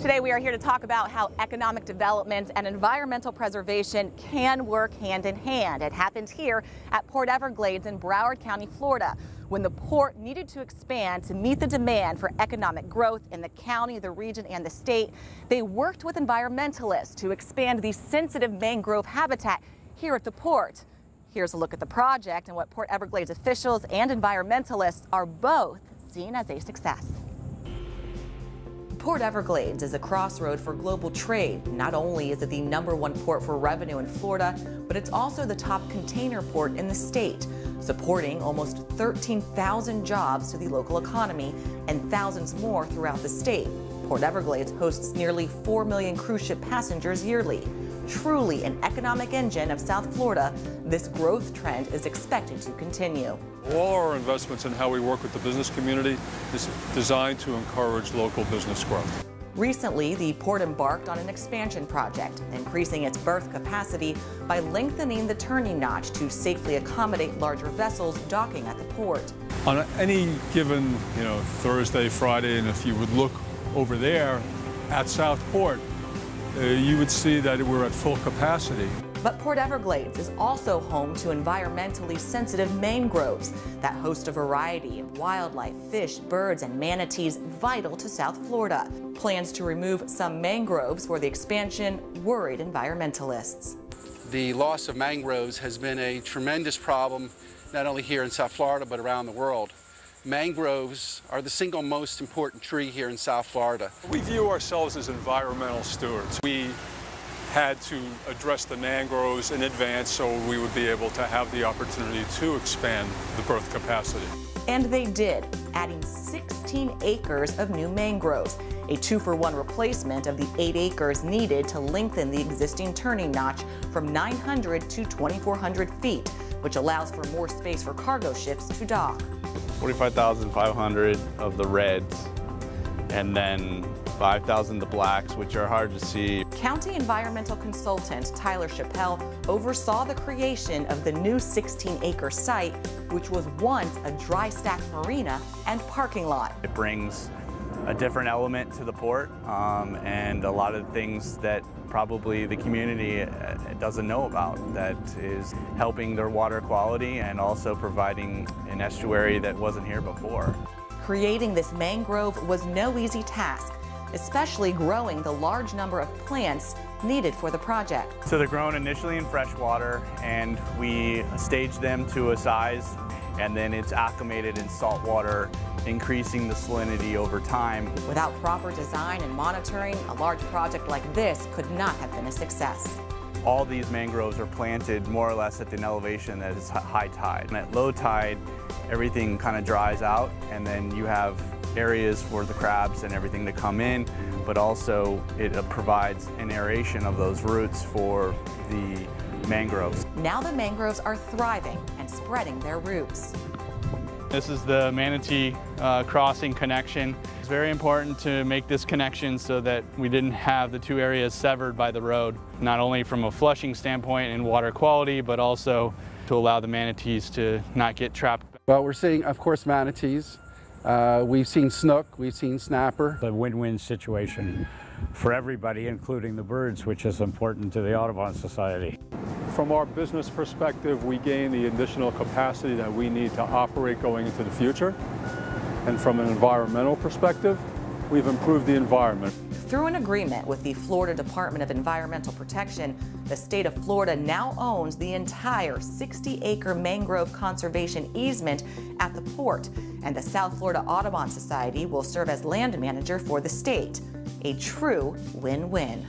Today we are here to talk about how economic development and environmental preservation can work hand in hand. It happened here at Port Everglades in Broward County, Florida, when the port needed to expand to meet the demand for economic growth in the county, the region, and the state. They worked with environmentalists to expand the sensitive mangrove habitat here at the port. Here's a look at the project and what Port Everglades officials and environmentalists are both seeing as a success. Port Everglades is a crossroad for global trade. Not only is it the #1 port for revenue in Florida, but it's also the top container port in the state, supporting almost 13,000 jobs to the local economy and thousands more throughout the state. Port Everglades hosts nearly 4 million cruise ship passengers yearly. Truly an economic engine of South Florida, this growth trend is expected to continue. All our investments in how we work with the business community is designed to encourage local business growth. Recently, the port embarked on an expansion project, increasing its berth capacity by lengthening the turning notch to safely accommodate larger vessels docking at the port. On any given, Thursday, Friday, and if you would look over there at Southport, you would see that we're at full capacity. But Port Everglades is also home to environmentally sensitive mangroves that host a variety of wildlife, fish, birds, and manatees vital to South Florida. Plans to remove some mangroves for the expansion worried environmentalists. The loss of mangroves has been a tremendous problem, not only here in South Florida, but around the world. Mangroves are the single most important tree here in South Florida. We view ourselves as environmental stewards. We had to address the mangroves in advance so we would be able to have the opportunity to expand the berth capacity. And they did, adding 16 acres of new mangroves, a 2-for-1 replacement of the 8 acres needed to lengthen the existing turning notch from 900 to 2,400 feet, which allows for more space for cargo ships to dock. 45,500 of the reds, and then 5,000 the blacks, which are hard to see. County environmental consultant Tyler Chappell oversaw the creation of the new 16-acre site, which was once a dry stack marina and parking lot. It brings a different element to the port and a lot of things that probably the community doesn't know about, that is helping their water quality and also providing an estuary that wasn't here before. Creating this mangrove was no easy task, especially growing the large number of plants needed for the project. So they're grown initially in fresh water, and we stage them to a size, and then it's acclimated in salt water, increasing the salinity over time. Without proper design and monitoring, a large project like this could not have been a success. All these mangroves are planted more or less at an elevation that is high tide. And at low tide, everything kind of dries out, and then you have areas for the crabs and everything to come in, but also it provides an aeration of those roots for the mangroves. Now the mangroves are thriving and spreading their roots. This is the manatee crossing connection. It's very important to make this connection so that we didn't have the two areas severed by the road, not only from a flushing standpoint and water quality, but also to allow the manatees to not get trapped. Well, we're seeing, of course, manatees. We've seen snook, we've seen snapper. A win-win situation for everybody, including the birds, which is important to the Audubon Society. From our business perspective, we gain the additional capacity that we need to operate going into the future. And from an environmental perspective, we've improved the environment. Through an agreement with the Florida Department of Environmental Protection, the state of Florida now owns the entire 60-acre mangrove conservation easement at the port, and the South Florida Audubon Society will serve as land manager for the state. A true win-win.